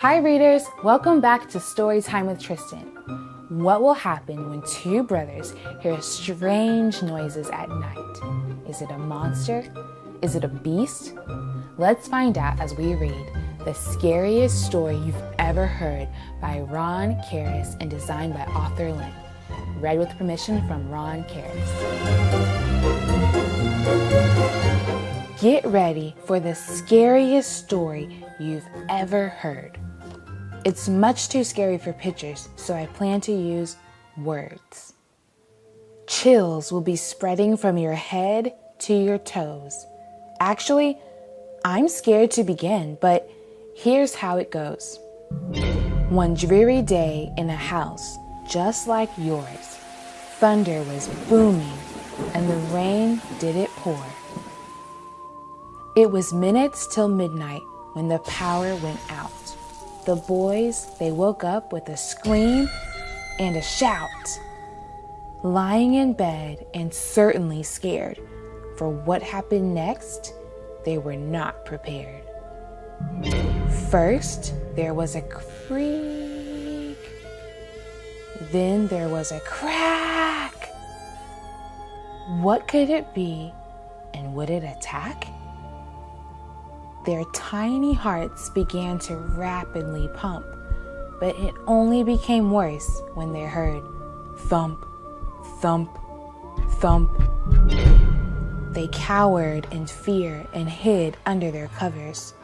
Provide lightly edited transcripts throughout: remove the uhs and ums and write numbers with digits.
Hi readers, welcome back to Storytime with Tristan. What will happen when two brothers hear strange noises at night? Is it a monster? Is it a beast? Let's find out as we read The Scariest Story You've Ever Heard by Ron Keres and designed by author Lynn. Read with permission from Ron Keres. Get ready for the scariest story you've ever heard. It's much too scary for pictures, so I plan to use words. Chills will be spreading from your head to your toes. Actually, I'm scared to begin, but here's how it goes. One dreary day in a house just like yours, thunder was booming and the rain didn't pour. It was minutes till midnight when the power went out. The boys, they woke up with a scream and a shout. Lying in bed and certainly scared for what happened next, they were not prepared. First, there was a creak. Then there was a crack. What could it be, and would it attack? Their tiny hearts began to rapidly pump, but it only became worse when they heard thump, thump, thump. They cowered in fear and hid under their covers.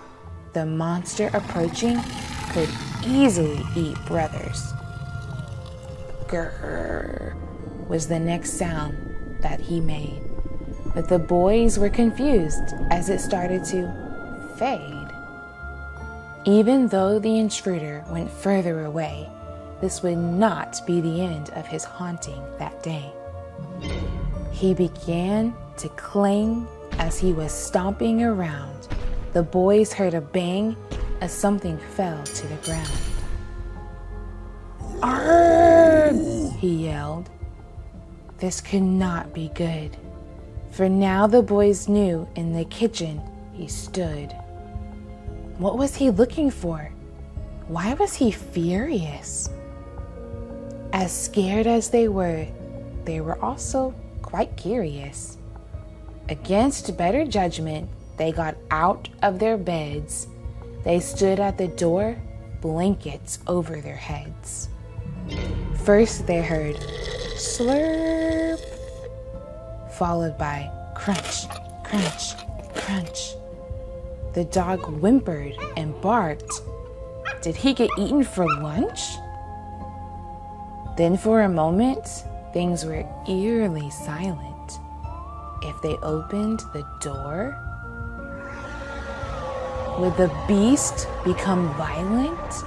The monster approaching could easily eat brothers. Grrr was the next sound that he made, but the boys were confused as it started to fade. Even though the intruder went further away, this would not be the end of his haunting that day. He began to cling as he was stomping around. The boys heard a bang as something fell to the ground. "Arrgh!" he yelled. This could not be good, for now the boys knew in the kitchen he stood. What was he looking for? Why was he furious? As scared as they were also quite curious. Against better judgment, they got out of their beds. They stood at the door, blankets over their heads. First they heard slurp, followed by crunch, crunch, crunch. The dog whimpered and barked. Did he get eaten for lunch? Then for a moment, things were eerily silent. If they opened the door, would the beast become violent?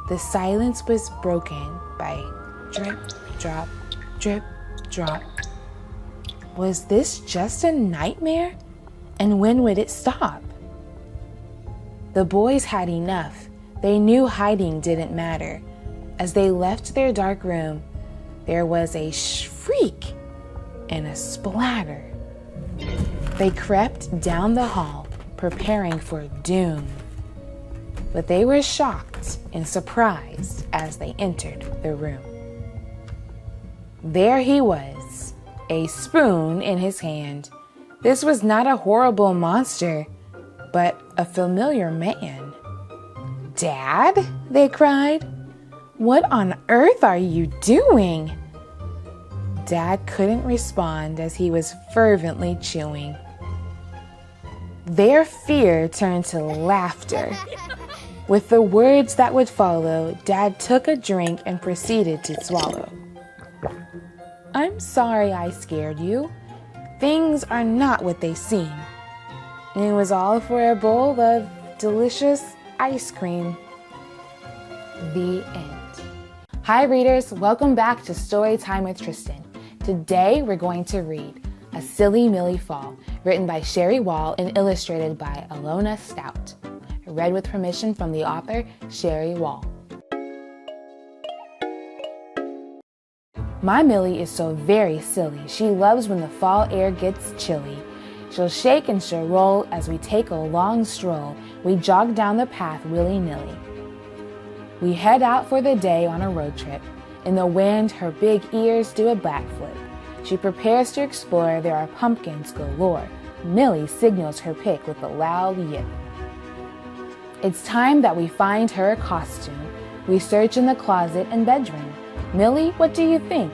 The silence was broken by drip, drop, drip, drop. Was this just a nightmare? And when would it stop? The boys had enough. They knew hiding didn't matter. As they left their dark room, there was a shriek and a splatter. They crept down the hall, preparing for doom. But they were shocked and surprised as they entered the room. There he was, a spoon in his hand. This was not a horrible monster, but a familiar man. "Dad?" they cried. "What on earth are you doing?" Dad couldn't respond as he was fervently chewing. Their fear turned to laughter. With the words that would follow, Dad took a drink and proceeded to swallow. "I'm sorry I scared you. Things are not what they seem." And it was all for a bowl of delicious ice cream. The end. Hi readers, welcome back to Storytime with Tristan. Today we're going to read A Silly Millie Fall, written by Sheri and illustrated by Alona Stout. Read with permission from the author, Sheri. My Millie is so very silly. She loves when the fall air gets chilly. She'll shake and she'll roll as we take a long stroll. We jog down the path willy-nilly. We head out for the day on a road trip. In the wind, her big ears do a backflip. She prepares to explore. There are pumpkins galore. Millie signals her pick with a loud yip. It's time that we find her a costume. We search in the closet and bedroom. Millie, what do you think?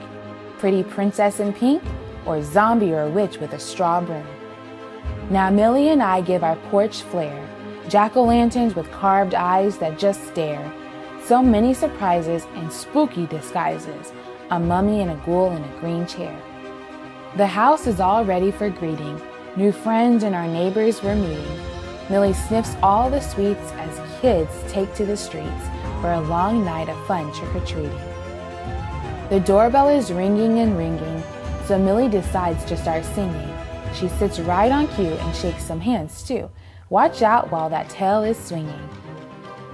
Pretty princess in pink, or zombie or witch with a straw broom? Now Millie and I give our porch flair. Jack-o'-lanterns with carved eyes that just stare. So many surprises and spooky disguises. A mummy and a ghoul in a green chair. The house is all ready for greeting. New friends and our neighbors we're meeting. Millie sniffs all the sweets as kids take to the streets for a long night of fun trick-or-treating. The doorbell is ringing and ringing, so Millie decides to start singing. She sits right on cue and shakes some hands too. Watch out while that tail is swinging.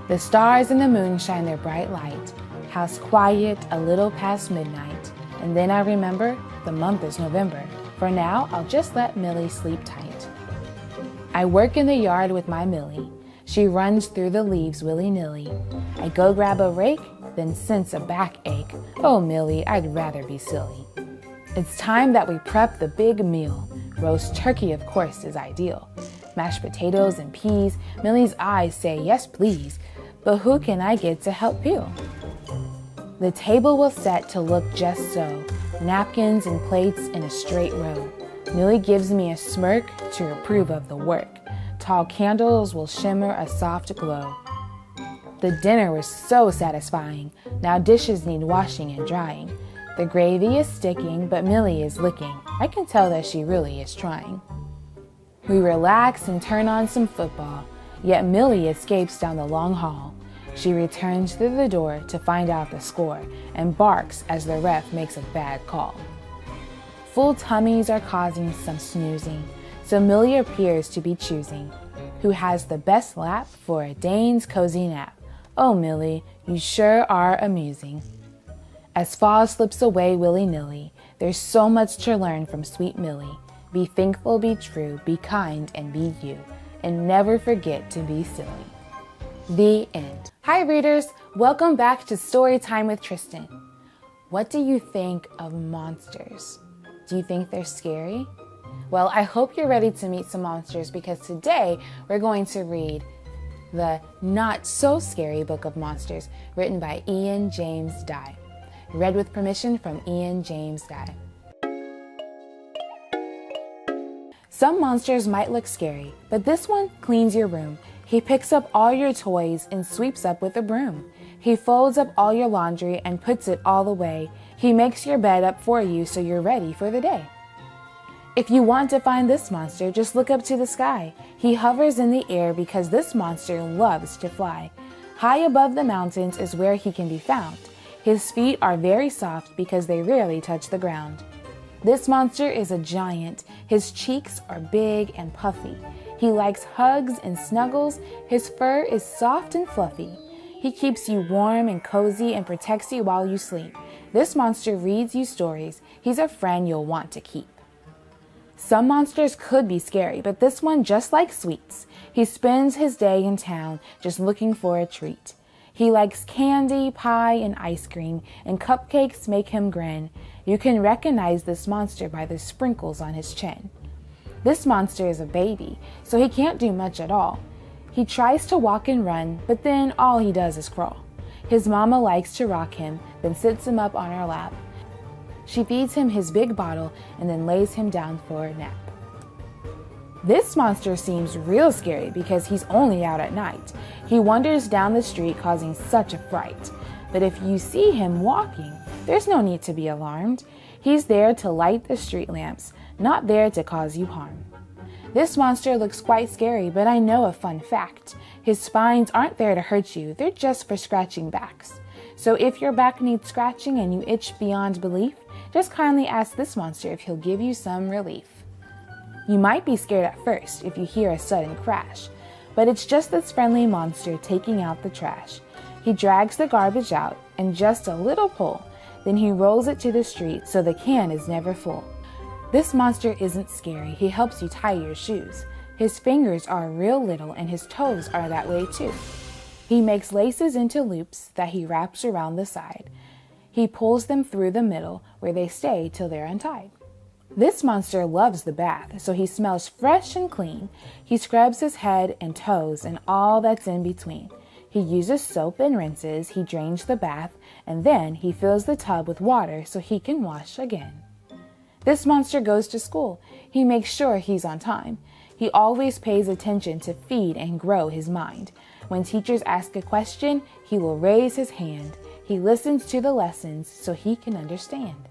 The stars and the moon shine their bright light. House quiet a little past midnight. And then I remember the month is November. For now, I'll just let Millie sleep tight. I work in the yard with my Millie. She runs through the leaves willy-nilly. I go grab a rake, then sense a backache. Oh, Millie, I'd rather be silly. It's time that we prep the big meal. Roast turkey, of course, is ideal. Mashed potatoes and peas. Millie's eyes say, yes, please. But who can I get to help peel? The table will set to look just so. Napkins and plates in a straight row. Millie gives me a smirk to approve of the work. Tall candles will shimmer a soft glow. The dinner was so satisfying. Now dishes need washing and drying. The gravy is sticking, but Millie is licking. I can tell that she really is trying. We relax and turn on some football, yet Millie escapes down the long hall. She returns through the door to find out the score and barks as the ref makes a bad call. Full tummies are causing some snoozing, so Millie appears to be choosing who has the best lap for a Dane's cozy nap. Oh, Millie, you sure are amusing. As fall slips away willy-nilly, there's so much to learn from sweet Millie. Be thankful, be true, be kind, and be you, and never forget to be silly. The end. Hi readers, welcome back to Storytime with Tristan. What do you think of monsters? Do you think they're scary? Well, I hope you're ready to meet some monsters because today we're going to read the not so scary book of monsters written by Ian James Dye. Read with permission from Ian James Dye. Some monsters might look scary, but this one cleans your room. He picks up all your toys and sweeps up with a broom. He folds up all your laundry and puts it all away. He makes your bed up for you so you're ready for the day. If you want to find this monster, just look up to the sky. He hovers in the air because this monster loves to fly. High above the mountains is where he can be found. His feet are very soft because they rarely touch the ground. This monster is a giant. His cheeks are big and puffy. He likes hugs and snuggles. His fur is soft and fluffy. He keeps you warm and cozy and protects you while you sleep. This monster reads you stories. He's a friend you'll want to keep. Some monsters could be scary, but this one just likes sweets. He spends his day in town just looking for a treat. He likes candy, pie, and ice cream, and cupcakes make him grin. You can recognize this monster by the sprinkles on his chin. This monster is a baby, so he can't do much at all. He tries to walk and run, but then all he does is crawl. His mama likes to rock him, then sits him up on her lap. She feeds him his big bottle and then lays him down for a nap. This monster seems real scary because he's only out at night. He wanders down the street causing such a fright. But if you see him walking, there's no need to be alarmed. He's there to light the street lamps, not there to cause you harm. This monster looks quite scary, but I know a fun fact. His spines aren't there to hurt you, they're just for scratching backs. So if your back needs scratching and you itch beyond belief, just kindly ask this monster if he'll give you some relief. You might be scared at first if you hear a sudden crash, but it's just this friendly monster taking out the trash. He drags the garbage out and just a little pull, then he rolls it to the street so the can is never full. This monster isn't scary, he helps you tie your shoes. His fingers are real little and his toes are that way too. He makes laces into loops that he wraps around the side. He pulls them through the middle where they stay till they're untied. This monster loves the bath, so he smells fresh and clean. He scrubs his head and toes and all that's in between. He uses soap and rinses, he drains the bath, and then he fills the tub with water so he can wash again. This monster goes to school. He makes sure he's on time. He always pays attention to feed and grow his mind. When teachers ask a question, he will raise his hand. He listens to the lessons so he can understand.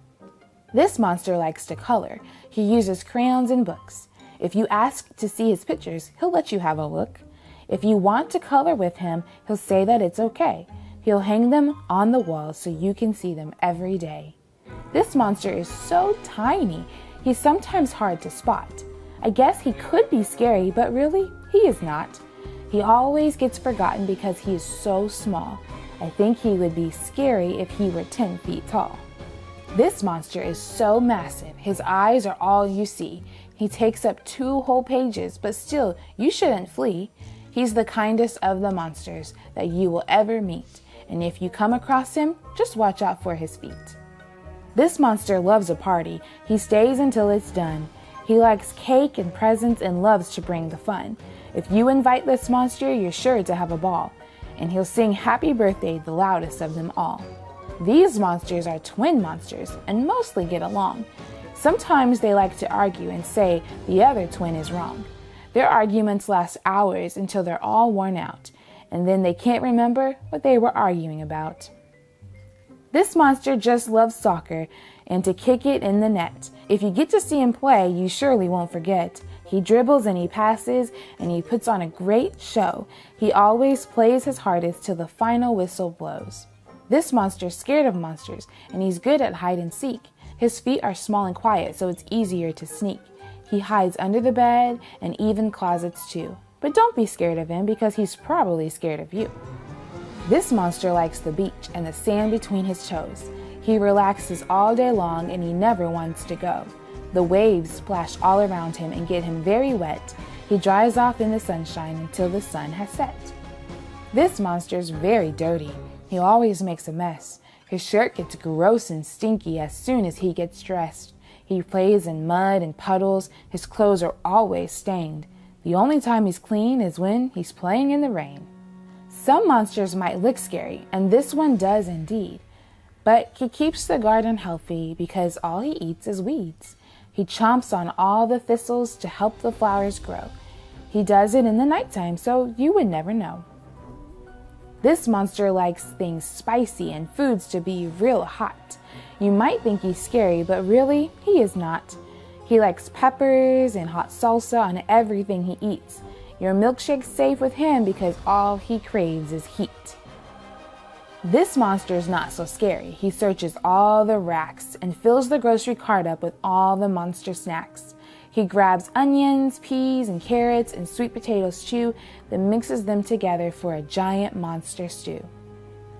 This monster likes to color. He uses crayons and books. If you ask to see his pictures, he'll let you have a look. If you want to color with him, he'll say that it's okay. He'll hang them on the wall so you can see them every day. This monster is so tiny, he's sometimes hard to spot. I guess he could be scary, but really, he is not. He always gets forgotten because he is so small. I think he would be scary if he were 10 feet tall. This monster is so massive, his eyes are all you see. He takes up 2 whole pages, but still, you shouldn't flee. He's the kindest of the monsters that you will ever meet, and if you come across him, just watch out for his feet. This monster loves a party. He stays until it's done. He likes cake and presents and loves to bring the fun. If you invite this monster, you're sure to have a ball, and he'll sing happy birthday the loudest of them all. These monsters are twin monsters and mostly get along. Sometimes they like to argue and say the other twin is wrong. Their arguments last hours until they're all worn out, and then they can't remember what they were arguing about. This monster just loves soccer and to kick it in the net. If you get to see him play, you surely won't forget. He dribbles and he passes and he puts on a great show. He always plays his hardest till the final whistle blows. This monster's scared of monsters, and he's good at hide and seek. His feet are small and quiet, so it's easier to sneak. He hides under the bed and even closets too. But don't be scared of him because he's probably scared of you. This monster likes the beach and the sand between his toes. He relaxes all day long and he never wants to go. The waves splash all around him and get him very wet. He dries off in the sunshine until the sun has set. This monster's very dirty. He always makes a mess. His shirt gets gross and stinky as soon as he gets dressed. He plays in mud and puddles. His clothes are always stained. The only time he's clean is when he's playing in the rain. Some monsters might look scary, and this one does indeed. But he keeps the garden healthy because all he eats is weeds. He chomps on all the thistles to help the flowers grow. He does it in the nighttime, so you would never know. This monster likes things spicy and foods to be real hot. You might think he's scary, but really, he is not. He likes peppers and hot salsa on everything he eats. Your milkshake's safe with him because all he craves is heat. This monster's not so scary. He searches all the racks and fills the grocery cart up with all the monster snacks. He grabs onions, peas, and carrots and sweet potatoes too, then mixes them together for a giant monster stew.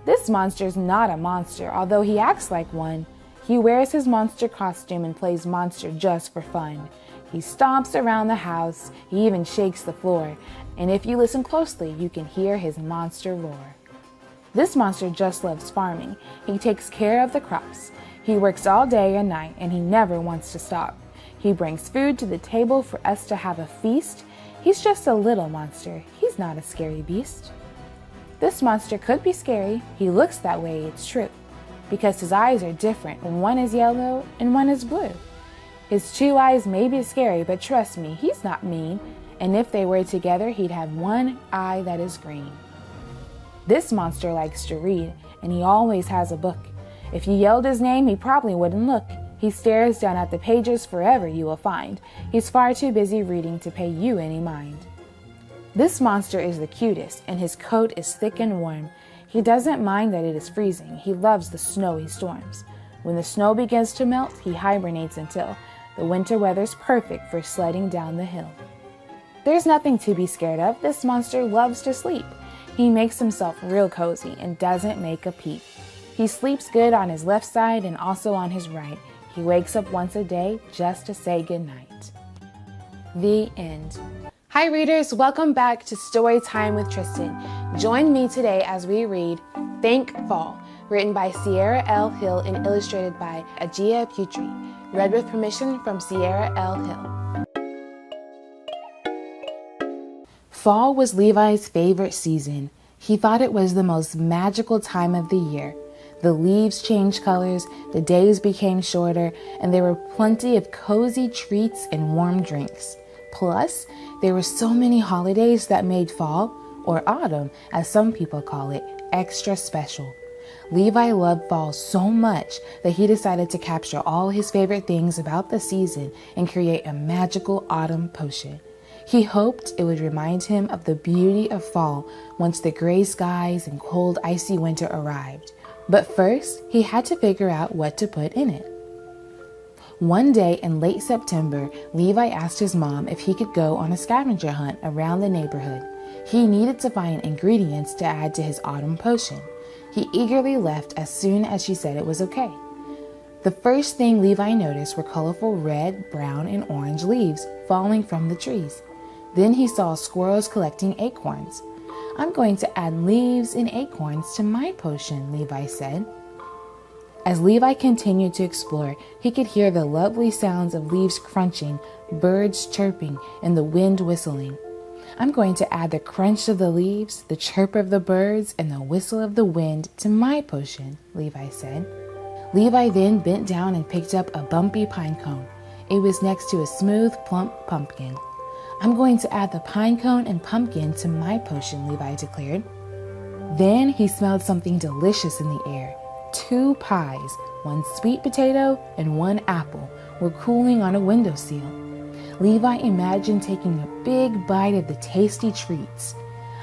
This monster's not a monster, although he acts like one. He wears his monster costume and plays monster just for fun. He stomps around the house, he even shakes the floor, and if you listen closely, you can hear his monster roar. This monster just loves farming. He takes care of the crops. He works all day and night, and he never wants to stop. He brings food to the table for us to have a feast. He's just a little monster. He's not a scary beast. This monster could be scary. He looks that way, it's true, because his eyes are different. One is yellow and one is blue. His 2 eyes may be scary, but trust me, he's not mean. And if they were together, he'd have 1 eye that is green. This monster likes to read, and he always has a book. If you yelled his name, he probably wouldn't look. He stares down at the pages forever, you will find. He's far too busy reading to pay you any mind. This monster is the cutest, and his coat is thick and warm. He doesn't mind that it is freezing. He loves the snowy storms. When the snow begins to melt, he hibernates until the winter weather's perfect for sledding down the hill. There's nothing to be scared of. This monster loves to sleep. He makes himself real cozy and doesn't make a peep. He sleeps good on his left side and also on his right. He wakes up once a day just to say goodnight. The end. Hi Hi readers, welcome back to Storytime with Tristan. Join me today as we read Thank Fall, written by Ciara L. Hill and illustrated by Ajia Putri. Read with permission from Ciara L. Hill. Fall was Levi's favorite season. He thought it was the most magical time of the year. The leaves changed colors, the days became shorter, and there were plenty of cozy treats and warm drinks. Plus, there were so many holidays that made fall, or autumn as some people call it, extra special. Levi loved fall so much that he decided to capture all his favorite things about the season and create a magical autumn potion. He hoped it would remind him of the beauty of fall once the gray skies and cold, icy winter arrived. But first, he had to figure out what to put in it. One day in late September, Levi asked his mom if he could go on a scavenger hunt around the neighborhood. He needed to find ingredients to add to his autumn potion. He eagerly left as soon as she said it was okay. The first thing Levi noticed were colorful red, brown, and orange leaves falling from the trees. Then he saw squirrels collecting acorns. "I'm going to add leaves and acorns to my potion," Levi said. As Levi continued to explore, he could hear the lovely sounds of leaves crunching, birds chirping, and the wind whistling. "I'm going to add the crunch of the leaves, the chirp of the birds, and the whistle of the wind to my potion," Levi said. Levi then bent down and picked up a bumpy pine cone. It was next to a smooth, plump pumpkin. "I'm going to add the pine cone and pumpkin to my potion," Levi declared. Then he smelled something delicious in the air. 2 pies, 1 sweet potato and 1 apple, were cooling on a windowsill. Levi imagined taking a big bite of the tasty treats.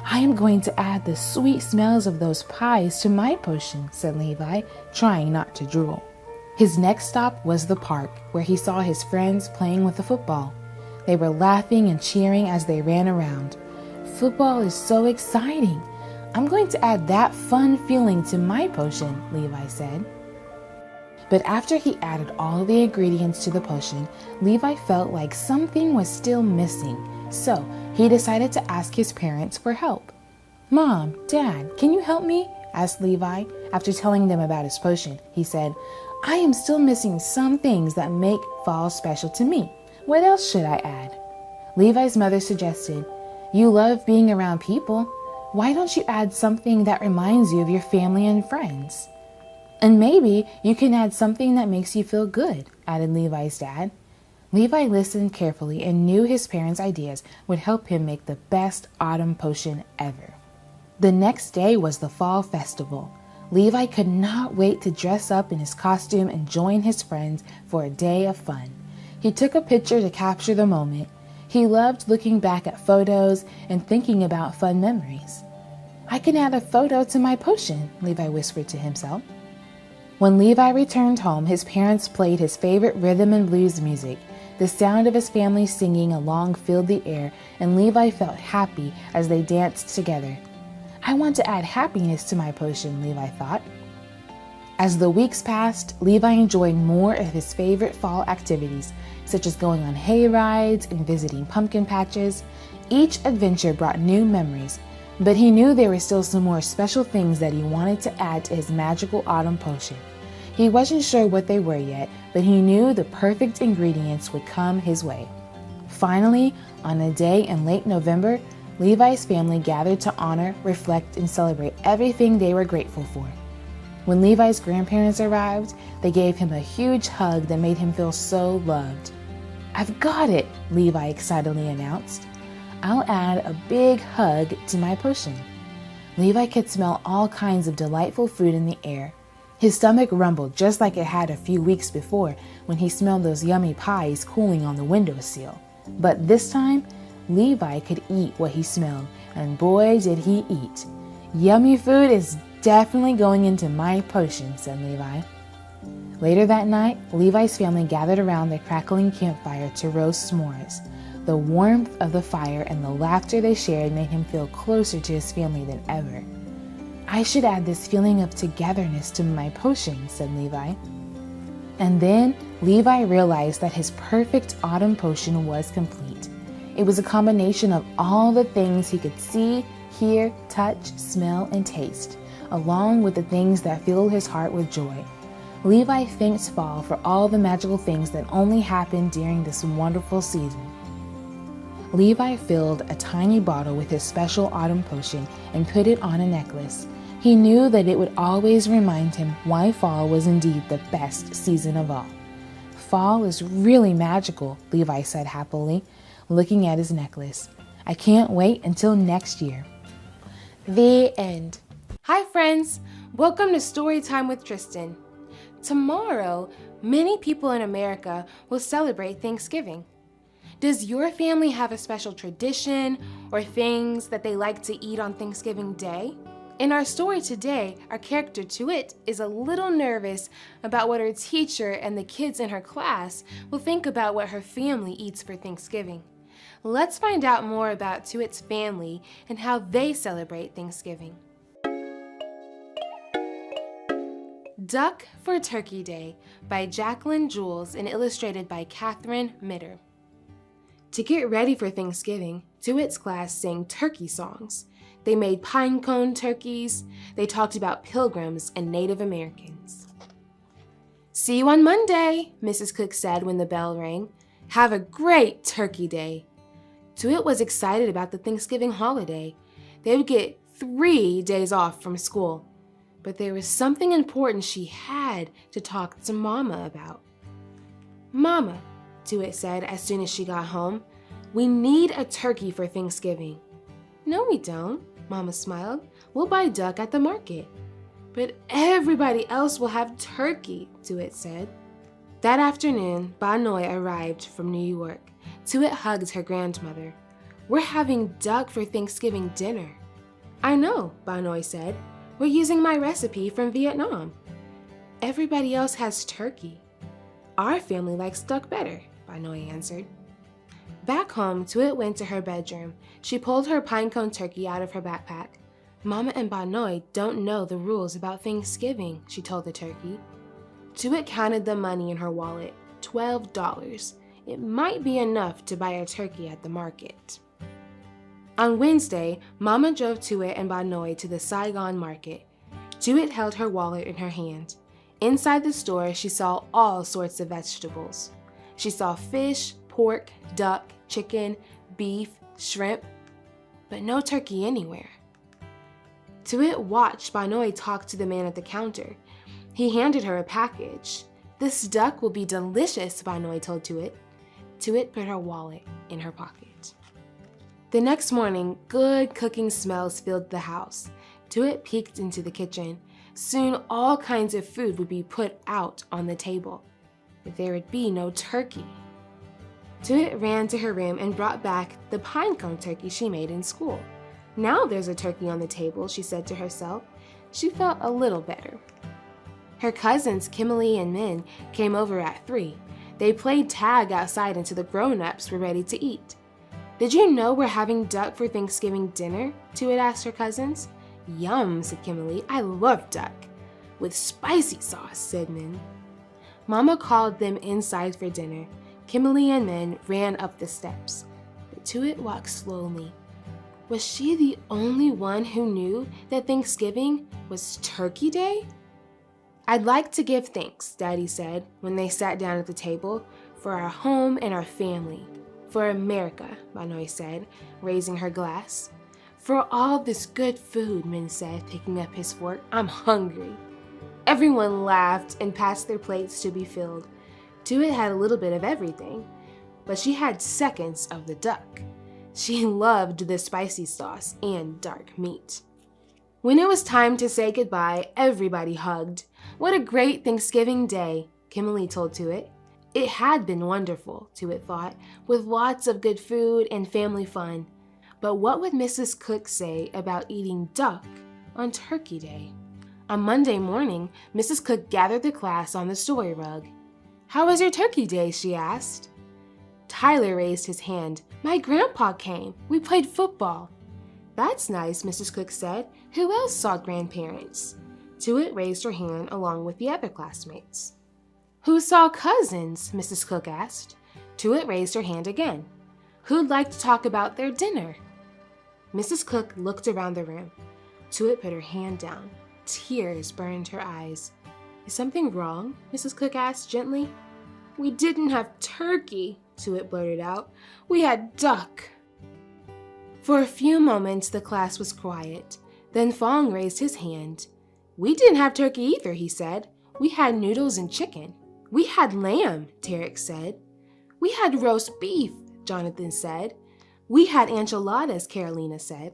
"I am going to add the sweet smells of those pies to my potion," said Levi, trying not to drool. His next stop was the park, where he saw his friends playing with a football. They were laughing and cheering as they ran around. "Football is so exciting. I'm going to add that fun feeling to my potion," Levi said. But after he added all the ingredients to the potion, Levi felt like something was still missing. So he decided to ask his parents for help. "Mom, Dad, can you help me?" asked Levi. After telling them about his potion, he said, "I am still missing some things that make fall special to me. What else should I add?" Levi's mother suggested, "You love being around people. Why don't you add something that reminds you of your family and friends? And maybe you can add something that makes you feel good," added Levi's dad. Levi listened carefully and knew his parents' ideas would help him make the best autumn potion ever. The next day was the fall festival. Levi could not wait to dress up in his costume and join his friends for a day of fun. He took a picture to capture the moment. He loved looking back at photos and thinking about fun memories. "I can add a photo to my potion," Levi whispered to himself. When Levi returned home, his parents played his favorite rhythm and blues music. The sound of his family singing along filled the air, and Levi felt happy as they danced together. "I want to add happiness to my potion," Levi thought. As the weeks passed, Levi enjoyed more of his favorite fall activities, such as going on hay rides and visiting pumpkin patches. Each adventure brought new memories, but he knew there were still some more special things that he wanted to add to his magical autumn potion. He wasn't sure what they were yet, but he knew the perfect ingredients would come his way. Finally, on a day in late November, Levi's family gathered to honor, reflect, and celebrate everything they were grateful for. When Levi's grandparents arrived, they gave him a huge hug that made him feel so loved. "I've got it," Levi excitedly announced. "I'll add a big hug to my potion." Levi could smell all kinds of delightful food in the air. His stomach rumbled just like it had a few weeks before when he smelled those yummy pies cooling on the windowsill. But this time, Levi could eat what he smelled, and boy did he eat. "Yummy food is definitely going into my potion," said Levi. Later that night, Levi's family gathered around the crackling campfire to roast s'mores. The warmth of the fire and the laughter they shared made him feel closer to his family than ever. "I should add this feeling of togetherness to my potion," said Levi. And then Levi realized that his perfect autumn potion was complete. It was a combination of all the things he could see, hear, touch, smell, and taste, along with the things that filled his heart with joy. Levi thanked Fall for all the magical things that only happened during this wonderful season. Levi filled a tiny bottle with his special autumn potion and put it on a necklace. He knew that it would always remind him why fall was indeed the best season of all. Fall is really magical, Levi said happily, looking at his necklace. I can't wait until next year. The end. Hi friends, welcome to Storytime with Tristan. Tomorrow, many people in America will celebrate Thanksgiving. Does your family have a special tradition or things that they like to eat on Thanksgiving Day? In our story today, our character Tuit is a little nervous about what her teacher and the kids in her class will think about what her family eats for Thanksgiving. Let's find out more about Tuit's family and how they celebrate Thanksgiving. Duck for Turkey Day by Jacqueline, Jules, and illustrated by Catherine Mitter. To get ready for Thanksgiving, Tuit's class sang turkey songs. They made pine cone turkeys. They talked about pilgrims and Native Americans. See you on Monday, Mrs. Cook said when the bell rang. Have a great turkey day. Tuit was excited about the Thanksgiving holiday. They would get 3 days off from school. But there was something important she had to talk to Mama about. Mama, Tuit said as soon as she got home, we need a turkey for Thanksgiving. No, we don't, Mama smiled. We'll buy duck at the market. But everybody else will have turkey, Tuit said. That afternoon, Banoy arrived from New York. Tuit hugged her grandmother. We're having duck for Thanksgiving dinner. I know, Banoy said. We're using my recipe from Vietnam. Everybody else has turkey. Our family likes duck better, Banoy answered. Back home, Tuit went to her bedroom. She pulled her pinecone turkey out of her backpack. Mama and Banoy don't know the rules about Thanksgiving, she told the turkey. Tuit counted the money in her wallet, $12. It might be enough to buy a turkey at the market. On Wednesday, Mama drove Tuit and Banoy to the Saigon market. Tuit held her wallet in her hand. Inside the store, she saw all sorts of vegetables. She saw fish, pork, duck, chicken, beef, shrimp, but no turkey anywhere. Tuit watched Banoy talk to the man at the counter. He handed her a package. This duck will be delicious, Banoy told Tuit. Tuit put her wallet in her pocket. The next morning, good cooking smells filled the house. Tuit peeked into the kitchen. Soon, all kinds of food would be put out on the table, but there would be no turkey. Tuit ran to her room and brought back the pinecone turkey she made in school. Now there's a turkey on the table, she said to herself. She felt a little better. Her cousins, Millie and Min, came over at 3. They played tag outside until the grown-ups were ready to eat. Did you know we're having duck for Thanksgiving dinner? Tuit asked her cousins. Yum, said Millie. I love duck. With spicy sauce, said Min. Mama called them inside for dinner. Millie and Min ran up the steps, but Tuit walked slowly. Was she the only one who knew that Thanksgiving was Turkey Day? I'd like to give thanks, Daddy said when they sat down at the table, for our home and our family. For America, Banoy said, raising her glass. For all this good food, Min said, picking up his fork. I'm hungry. Everyone laughed and passed their plates to be filled. Tuit had a little bit of everything, but she had seconds of the duck. She loved the spicy sauce and dark meat. When it was time to say goodbye, everybody hugged. What a great Thanksgiving day, Millie told Tuit. It had been wonderful, Tuit thought, with lots of good food and family fun. But what would Mrs. Cook say about eating duck on Turkey Day? On Monday morning, Mrs. Cook gathered the class on the story rug. How was your turkey day? She asked. Tyler raised his hand. My grandpa came. We played football. That's nice, Mrs. Cook said. Who else saw grandparents? Tuit raised her hand along with the other classmates. Who saw cousins? Mrs. Cook asked. Tuit raised her hand again. Who'd like to talk about their dinner? Mrs. Cook looked around the room. Tuit put her hand down. Tears burned her eyes. Is something wrong? Mrs. Cook asked gently. We didn't have turkey, Tuit blurted out. We had duck. For a few moments, the class was quiet. Then Fong raised his hand. We didn't have turkey either, he said. We had noodles and chicken. We had lamb, Tarek said. We had roast beef, Jonathan said. We had enchiladas, Carolina said.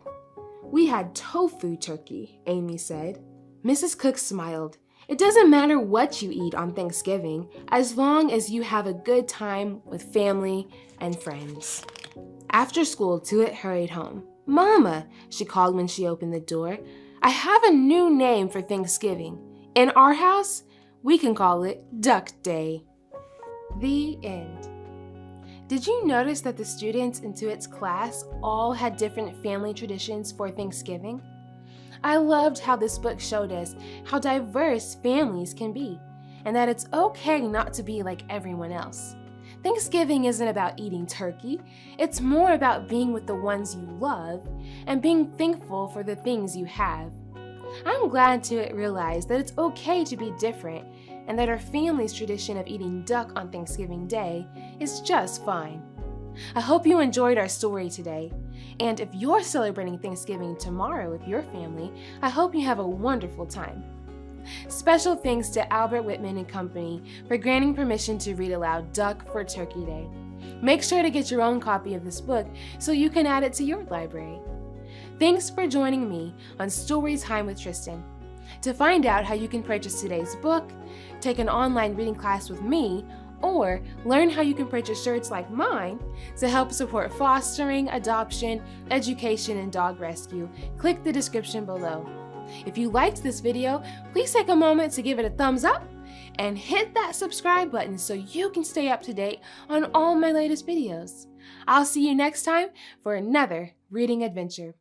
We had tofu turkey, Amy said. Mrs. Cook smiled. It doesn't matter what you eat on Thanksgiving, as long as you have a good time with family and friends. After school, Tuit hurried home. Mama, she called when she opened the door, I have a new name for Thanksgiving. In our house, we can call it Duck Day. The end. Did you notice that the students in Tuit's class all had different family traditions for Thanksgiving? I loved how this book showed us how diverse families can be, and that it's okay not to be like everyone else. Thanksgiving isn't about eating turkey. It's more about being with the ones you love and being thankful for the things you have. I'm glad Tuit realized that it's okay to be different and that our family's tradition of eating duck on Thanksgiving Day is just fine. I hope you enjoyed our story today. And if you're celebrating Thanksgiving tomorrow with your family, I hope you have a wonderful time. Special thanks to Albert Whitman and Company for granting permission to read aloud Duck for Turkey Day. Make sure to get your own copy of this book so you can add it to your library. Thanks for joining me on Storytime with Tristan. To find out how you can purchase today's book, take an online reading class with me, or learn how you can purchase shirts like mine to help support fostering, adoption, education, and dog rescue, click the description below. If you liked this video, please take a moment to give it a thumbs up and hit that subscribe button so you can stay up to date on all my latest videos. I'll see you next time for another reading adventure.